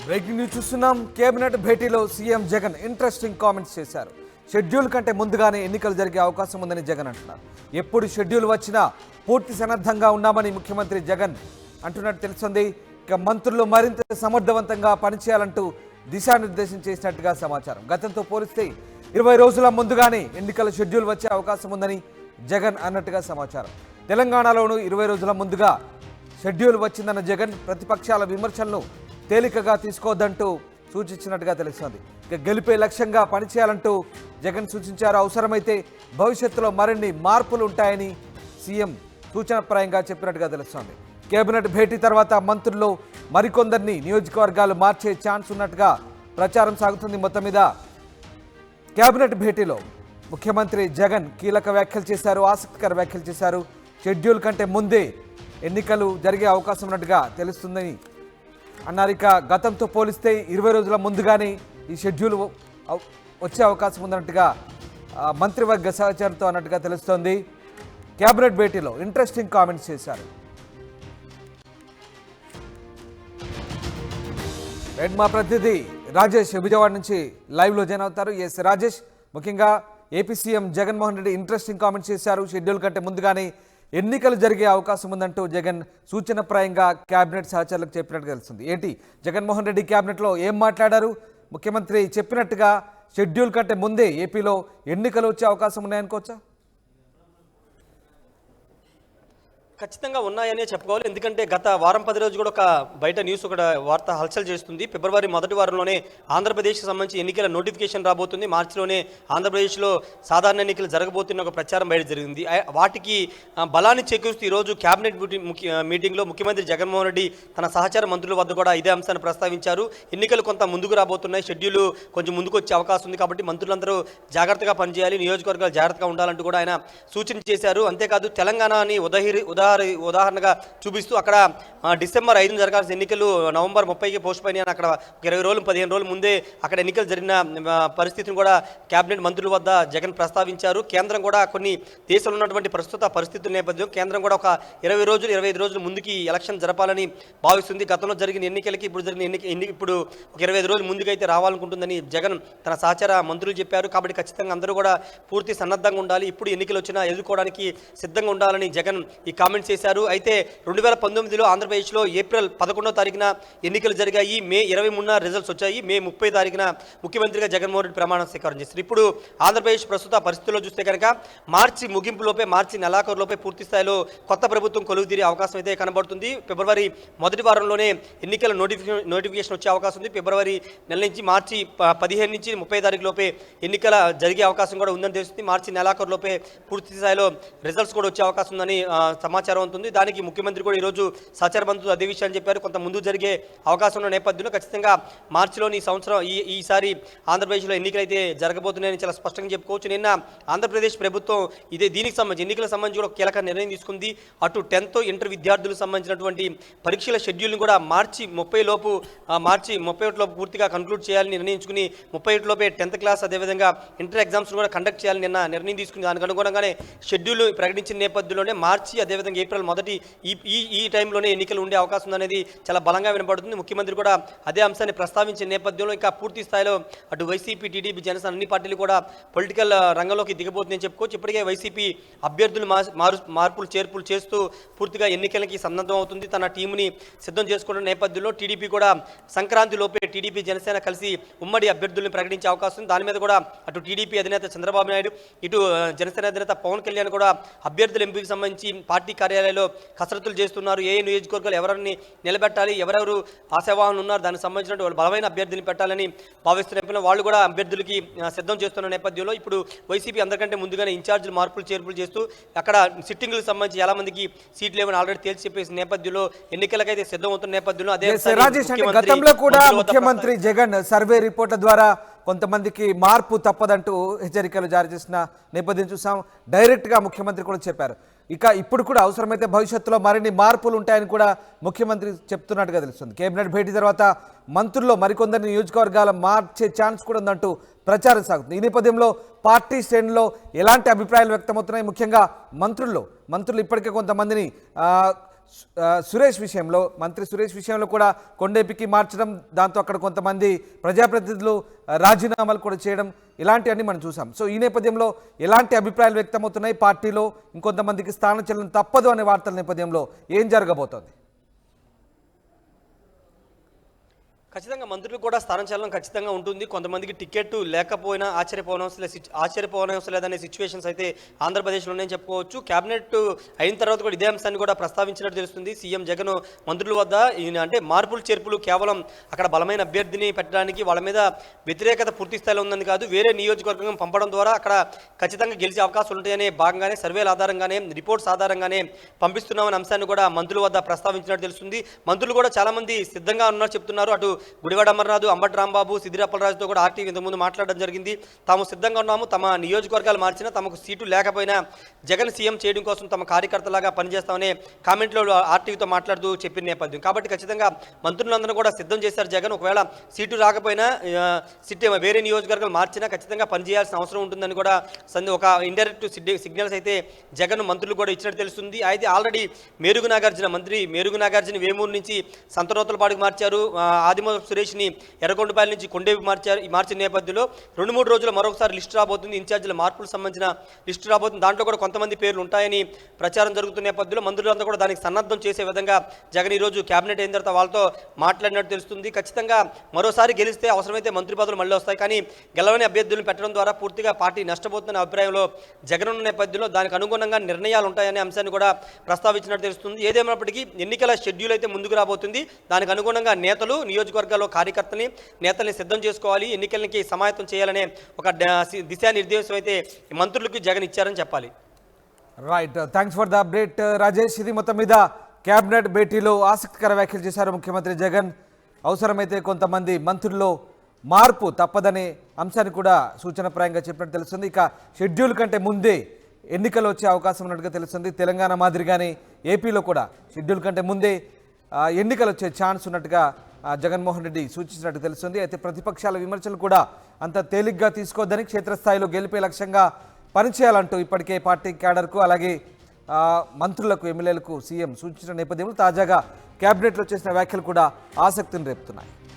Breaking news చూస్తున్నాం. Cabinet భేటీలో CM Jagan interesting comments చేశారు. షెడ్యూల్ కంటే ముందుగానే ఎన్నికలు జరిగే అవకాశం ఉందని జగన్ అంటున్నారు. ఎప్పుడు షెడ్యూల్ వచ్చినా పూర్తి సన్నద్ధంగా ఉన్నామని ముఖ్యమంత్రి జగన్ అంటున్నట్టు తెలుస్తుంది. ఇక మంత్రులు మరింత సమర్థవంతంగా పనిచేయాలంటూ దిశానిర్దేశం చేసినట్టుగా సమాచారం. గతంతో పోలిస్తే 20 రోజుల ముందుగానే ఎన్నికల షెడ్యూల్ వచ్చే అవకాశం ఉందని జగన్ అన్నట్టుగా సమాచారం. తెలంగాణలోనూ 20 రోజుల ముందుగా షెడ్యూల్ వచ్చిందన్న జగన్ ప్రతిపక్షాల విమర్శలను తేలికగా తీసుకోవద్దంటూ సూచించినట్టుగా తెలుస్తోంది. ఇక గెలిపే లక్ష్యంగా పనిచేయాలంటూ జగన్ సూచించారు. అవసరమైతే భవిష్యత్తులో మరిన్ని మార్పులు ఉంటాయని సీఎం సూచనప్రాయంగా చెప్పినట్టుగా తెలుస్తోంది. కేబినెట్ భేటీ తర్వాత మంత్రుల్లో మరికొందరిని నియోజకవర్గాలు మార్చే ఛాన్స్ ఉన్నట్టుగా ప్రచారం సాగుతుంది. మొత్తం మీద కేబినెట్ భేటీలో ముఖ్యమంత్రి జగన్ కీలక వ్యాఖ్యలు చేశారు, ఆసక్తికర వ్యాఖ్యలు చేశారు. షెడ్యూల్ కంటే ముందే ఎన్నికలు జరిగే అవకాశం ఉన్నట్టుగా తెలుస్తుందని అన్నారు. ఇక గతంతో పోలిస్తే 20 రోజుల ముందుగానే ఈ షెడ్యూల్ వచ్చే అవకాశం ఉందన్నట్టుగా మంత్రివర్గ సహచరులతో అన్నట్టుగా తెలుస్తోంది. కేబినెట్ భేటీలో ఇంట్రెస్టింగ్ కామెంట్స్ చేశారు. మా ప్రతినిధి రాజేష్ విజయవాడ నుంచి లైవ్లో జాయిన్ అవుతారు. ఎస్ రాజేష్, ముఖ్యంగా AP CM Jaganmohan Reddy interesting comments చేశారు. షెడ్యూల్ కంటే ముందుగానే ఎన్నికలు జరిగే అవకాశం ఉందంటూ జగన్ సూచనప్రాయంగా కేబినెట్ సహచరులకు చెప్పినట్టు తెలుస్తుంది. ఏంటి జగన్మోహన్ రెడ్డి కేబినెట్లో ఏం మాట్లాడారు? ముఖ్యమంత్రి చెప్పినట్టుగా షెడ్యూల్ కంటే ముందే ఏపీలో ఎన్నికలు వచ్చే అవకాశం ఉన్నాయనుకోవచ్చా? ఖచ్చితంగా ఉన్నాయనే చెప్పుకోవాలి. ఎందుకంటే గత వారం 10 రోజులు కూడా ఒక బయట న్యూస్ ఒక వార్త హల్చల్ చేస్తుంది. ఫిబ్రవరి మొదటి వారంలోనే ఆంధ్రప్రదేశ్కి సంబంధించి ఎన్నికల నోటిఫికేషన్ రాబోతుంది. మార్చిలోనే ఆంధ్రప్రదేశ్లో సాధారణ ఎన్నికలు జరగబోతున్న ఒక ప్రచారం బయట జరిగింది. వాటికి బలాన్ని చేకూరుస్తూ ఈరోజు కేబినెట్ మీటింగ్లో ముఖ్యమంత్రి జగన్మోహన్ రెడ్డి తన సహచార మంత్రుల వద్ద కూడా ఇదే అంశాన్ని ప్రస్తావించారు. ఎన్నికలు కొంత ముందుకు రాబోతున్నాయి, షెడ్యూల్ కొంచెం ముందుకు వచ్చే అవకాశం ఉంది, కాబట్టి మంత్రులందరూ జాగ్రత్తగా పనిచేయాలి, నియోజకవర్గాలు జాగ్రత్తగా ఉండాలంటూ కూడా ఆయన సూచన చేశారు. అంతేకాదు తెలంగాణని ఉదాహరణగా చూపిస్తూ అక్కడ డిసెంబర్ 5 జరగాల్సిన ఎన్నికలు నవంబర్ 30కి పోస్ట్ పోయినాయి అని అక్కడ 20 రోజులు 15 రోజుల ముందే అక్కడ ఎన్నికలు జరిగిన పరిస్థితిని కూడా కేబినెట్ మంత్రుల వద్ద జగన్ ప్రస్తావించారు. కేంద్రం కూడా కొన్ని దేశంలో ఉన్నటువంటి ప్రస్తుత పరిస్థితుల నేపథ్యం కేంద్రం కూడా ఒక 20 రోజులు 25 రోజులు ముందుకి ఎలక్షన్ జరపాలని భావిస్తుంది. గతంలో జరిగిన ఎన్నికలకి ఇప్పుడు జరిగిన ఇప్పుడు ఒక 25 రోజులు ముందుకైతే రావాలనుకుంటుందని జగన్ తన సహచార మంత్రులు చెప్పారు. కాబట్టి ఖచ్చితంగా అందరూ కూడా పూర్తి సన్నద్ధంగా ఉండాలి, ఇప్పుడు ఎన్నికలు వచ్చినా ఎదుర్కోవడానికి సిద్ధంగా ఉండాలని జగన్ ఈ కామెంట్స్ చేశారు. అయితే 2019లో ఆంధ్రప్రదేశ్లో ఏప్రిల్ 11వ తారీఖున ఎన్నికలు జరిగాయి. మే 23న రిజల్ట్స్ వచ్చాయి. మే 30 తారీఖున ముఖ్యమంత్రిగా జగన్మోహన్ రెడ్డి ప్రమాణ స్వీకారం చేశారు. ఇప్పుడు ఆంధ్రప్రదేశ్ ప్రస్తుత పరిస్థితుల్లో చూస్తే కనుక మార్చి ముగింపులోపే, మార్చి నెలాఖరులోపే పూర్తి స్థాయిలో కొత్త ప్రభుత్వం కొలువుదీరే అవకాశం అయితే కనబడుతుంది. ఫిబ్రవరి మొదటి వారంలోనే ఎన్నికల నోటిఫికేషన్ వచ్చే అవకాశం ఉంది. ఫిబ్రవరి నెల నుంచి మార్చి 15 నుంచి 30 తారీఖు లోపే ఎన్నికల జరిగే అవకాశం కూడా ఉందని తెలుస్తుంది. మార్చి నెలాఖరులోపే పూర్తి స్థాయిలో రిజల్ట్స్ కూడా వచ్చే అవకాశం ఉందని సమాచారం ఉంటుంది. దానికి ముఖ్యమంత్రి కూడా ఈరోజు సహచార మంత్రులు అదే విషయాన్ని చెప్పారు. కొంత ముందు జరిగే అవకాశం ఉన్న నేపథ్యంలో ఖచ్చితంగా మార్చిలోని సంవత్సరం ఈసారి ఆంధ్రప్రదేశ్లో ఎన్నికలు అయితే జరగబోతున్నాయని చాలా స్పష్టంగా చెప్పుకోవచ్చు. నిన్న ఆంధ్రప్రదేశ్ ప్రభుత్వం దీనికి సంబంధించి ఎన్నికలకు సంబంధించి కూడా కీలక నిర్ణయం తీసుకుంది. అటు 10th ఇంటర్ విద్యార్థులకు సంబంధించినటువంటి పరీక్షల షెడ్యూల్ని కూడా మార్చి 30 లోపు పూర్తిగా కంక్లూడ్ చేయాలని నిర్ణయించుకుని 31 లోపే 10th క్లాస్ అదేవిధంగా ఇంటర్ ఎగ్జామ్స్ కూడా కండక్ట్ చేయాలని నిన్న నిర్ణయం తీసుకుంది. దానికి అనుగుణంగానే షెడ్యూల్ ప్రకటించిన నేపథ్యంలోనే మార్చి అదేవిధంగా ఏప్రిల్ మొదటి ఈ టైంలోనే ఎన్నికలు ఉండే అవకాశం ఉందనేది చాలా బలంగా వినపడుతుంది. ముఖ్యమంత్రి కూడా అదే అంశాన్ని ప్రస్తావించిన నేపథ్యంలో ఇక పూర్తి స్థాయిలో అటు వైసీపీ, టీడీపీ, జనసేన అన్ని పార్టీలు కూడా పొలిటికల్ రంగంలోకి దిగబోతుందని చెప్పుకోవచ్చు. ఇప్పటికే వైసీపీ అభ్యర్థులు మార్పులు చేర్పులు చేస్తూ పూర్తిగా ఎన్నికలకి సన్నద్ధం అవుతుంది, తన టీంని సిద్ధం చేసుకున్న నేపథ్యంలో టీడీపీ కూడా సంక్రాంతి లోపే టీడీపీ, జనసేన కలిసి ఉమ్మడి అభ్యర్థులను ప్రకటించే అవకాశం ఉంది. దాని మీద కూడా అటు టీడీపీ అధినేత చంద్రబాబు నాయుడు, ఇటు జనసేన అధినేత పవన్ కళ్యాణ్ కూడా అభ్యర్థుల ఎంపికకి సంబంధించి పార్టీ కార్యాలయంలో కసరత్తులు చేస్తున్నారు. ఏ నియోజకవర్గాలు ఎవరిని నిలబెట్టాలి, ఎవరెవరు ఆశావాహులు ఉన్నారు, దానికి సంబంధించిన వాళ్ళు బలమైన అభ్యర్థిని పెట్టాలని భావిస్తున్న వాళ్ళు కూడా అభ్యర్థులకి సిద్ధం చేస్తున్న నేపథ్యంలో ఇప్పుడు వైసీపీ అందరికంటే ముందుగానే ఇన్ఛార్జీలు మార్పులు చేర్పులు చేస్తూ అక్కడ సిట్టింగ్లకు సంబంధించి చాలా మందికి సీట్లు ఏమైనా ఆల్రెడీ తేల్చి చెప్పేసిన నేపథ్యంలో ఎన్నికలకైతే సిద్ధం అవుతున్న నేపథ్యంలో అదే గతంలో కూడా ముఖ్యమంత్రి జగన్ సర్వే రిపోర్ట్ల ద్వారా కొంతమందికి మార్పు తప్పదంటూ హెచ్చరికలు జారీ చేసిన నేపథ్యం చూసాం. డైరెక్ట్గా ముఖ్యమంత్రి కూడా చెప్పారు. ఇక ఇప్పుడు కూడా అవసరమైతే భవిష్యత్తులో మరిన్ని మార్పులు ఉంటాయని కూడా ముఖ్యమంత్రి చెప్తున్నట్టుగా తెలుస్తుంది. కేబినెట్ భేటీ తర్వాత మంత్రుల్లో మరికొందరిని నియోజకవర్గాల మార్చే ఛాన్స్ కూడా ఉందంటూ ప్రచారం సాగుతుంది. ఈ నేపథ్యంలో పార్టీ శ్రేణుల్లో ఎలాంటి అభిప్రాయాలు వ్యక్తమవుతున్నాయి? ముఖ్యంగా మంత్రులు ఇప్పటికే కొంతమందిని సురేష్ విషయంలో, మంత్రి సురేష్ విషయంలో కూడా కొండేపికి మార్చడం, దాంతో అక్కడ కొంతమంది ప్రజాప్రతినిధులు రాజీనామాలు కూడా చేయడం, ఇలాంటివన్నీ మనం చూసాం. సో ఈ నేపథ్యంలో ఎలాంటి అభిప్రాయాలు వ్యక్తమవుతున్నాయి? పార్టీలో ఇంకొంతమందికి స్థానచలనం తప్పదు అనే వార్తల నేపథ్యంలో ఏం జరగబోతోంది? ఖచ్చితంగా మంత్రులు కూడా స్థానచలనం ఖచ్చితంగా ఉంటుంది. కొంతమందికి టికెట్ లేకపోయినా ఆశ్చర్యపోవనవసరం లేదనే సిచ్యువేషన్స్ అయితే ఆంధ్రప్రదేశ్లో ఉన్నాయని చెప్పుకోవచ్చు. క్యాబినెట్ అయిన తర్వాత కూడా ఇదే అంశాన్ని కూడా ప్రస్తావించినట్టు తెలుస్తుంది. సీఎం జగన్ మంత్రుల వద్ద అంటే మార్పులు చేర్పులు కేవలం అక్కడ బలమైన అభ్యర్థిని పెట్టడానికి, వాళ్ళ మీద వ్యతిరేకత పూర్తి స్థాయిలో ఉందని కాదు, వేరే నియోజకవర్గం పంపడం ద్వారా అక్కడ ఖచ్చితంగా గెలిచే అవకాశాలు ఉంటాయనే భాగంగానే, సర్వేల ఆధారంగానే, రిపోర్ట్స్ ఆధారంగానే పంపిస్తున్నామనే అంశాన్ని కూడా మంత్రుల వద్ద ప్రస్తావించినట్టు తెలుస్తుంది. మంత్రులు కూడా చాలామంది సిద్ధంగా ఉన్నారు చెప్తున్నారు. అటు గుడివాడ అమర్నాథ్, అంబటి రాంబాబు, సిద్దిరాపలరాజుతో కూడా ఆర్టీవీ ఇంతకుముందు మాట్లాడడం జరిగింది. తాము సిద్ధంగా ఉన్నాము, తమ నియోజకవర్గాలు మార్చినా తమకు సీటు లేకపోయినా జగన్ సీఎం చేయడం కోసం తమ కార్యకర్తలాగా పనిచేస్తామనే కామెంట్లో ఆర్టీవీతో మాట్లాడుతూ చెప్పిన నేపథ్యం. కాబట్టి ఖచ్చితంగా మంత్రులందరూ కూడా సిద్ధం చేశారు జగన్. ఒకవేళ సీటు రాకపోయినా వేరే నియోజకవర్గాలు మార్చినా ఖచ్చితంగా పనిచేయాల్సిన అవసరం ఉంటుందని కూడా ఒక ఇండైరెక్ట్ సిగ్నల్స్ అయితే జగన్ మంత్రులు కూడా ఇచ్చినట్టు తెలుస్తుంది. అయితే ఆల్రెడీ మేరుగు నాగార్జున వేమూరు నుంచి సంతనోతలపాడుకు మార్చారు. ఆదిమ సురేష్ని ఎర్రగొండపాయల నుంచి కొండేవి మార్చిన నేపథ్యంలో 2-3 రోజులు మరొకసారి లిస్టు రాబోతుంది. ఇన్ఛార్జీల మార్పులకు సంబంధించిన లిస్టు రాబోతుంది. దాంట్లో కూడా కొంతమంది పేర్లు ఉంటాయని ప్రచారం జరుగుతున్న నేపథ్యంలో మంత్రులంతా కూడా దానికి సన్నద్ధం చేసే విధంగా జగన్ ఈరోజు కేబినెట్ అయిన తర్వాత వాళ్ళతో మాట్లాడినట్టు తెలుస్తుంది. ఖచ్చితంగా మరోసారి గెలిస్తే అవసరమైతే మంత్రి పదవులు మళ్ళీ వస్తాయి, కానీ గెలవని అభ్యర్థులను పెట్టడం ద్వారా పూర్తిగా పార్టీ నష్టపోతున్న అభిప్రాయంలో జగన్ ఉన్న నేపథ్యంలో దానికి అనుగుణంగా నిర్ణయాలు ఉంటాయనే అంశాన్ని కూడా ప్రస్తావించినట్టు తెలుస్తుంది. ఏదేమైనప్పటికీ ఎన్నికల షెడ్యూల్ అయితే ముందుకు రాబోతుంది. దానికి అనుగుణంగా నేతలు నియోజకవర్గాల్లో నేతల్ని సిద్ధం చేసుకోవాలి, ఎన్నికలకి సమాయత్తం చేయాలనే ఒక దిశానిర్దేశం అయితే మంత్రులకు జగన్ ఇచ్చారని చెప్పాలి. Right, thanks for the update Rajesh. ఇది మొత్తం మీద క్యాబినెట్ భేటీలో ఆసక్తికర వ్యాఖ్యలు చేశారు ముఖ్యమంత్రి జగన్. అవసరమైతే కొంతమంది మంత్రుల్లో మార్పు తప్పదనే అంశాన్ని కూడా సూచనప్రాయంగా చెప్పినట్టు తెలుస్తుంది. ఇక షెడ్యూల్ కంటే ముందే ఎన్నికలు వచ్చే అవకాశం ఉన్నట్టుగా తెలుస్తుంది. తెలంగాణ మాదిరిగానే ఏపీలో కూడా షెడ్యూల్ కంటే ముందే ఎన్నికలు వచ్చే ఛాన్స్ ఉన్నట్టుగా జగన్మోహన్ రెడ్డి సూచించినట్టు తెలుస్తుంది. అయితే ప్రతిపక్షాల విమర్శలు కూడా అంత తేలిగ్గా తీసుకోవద్దని, క్షేత్రస్థాయిలో గెలిపే లక్ష్యంగా పనిచేయాలంటూ ఇప్పటికే పార్టీ క్యాడర్కు అలాగే మంత్రులకు, ఎమ్మెల్యేలకు సీఎం సూచించిన నేపథ్యంలో తాజాగా కేబినెట్లో చేసిన వ్యాఖ్యలు కూడా ఆసక్తిని రేపుతున్నాయి.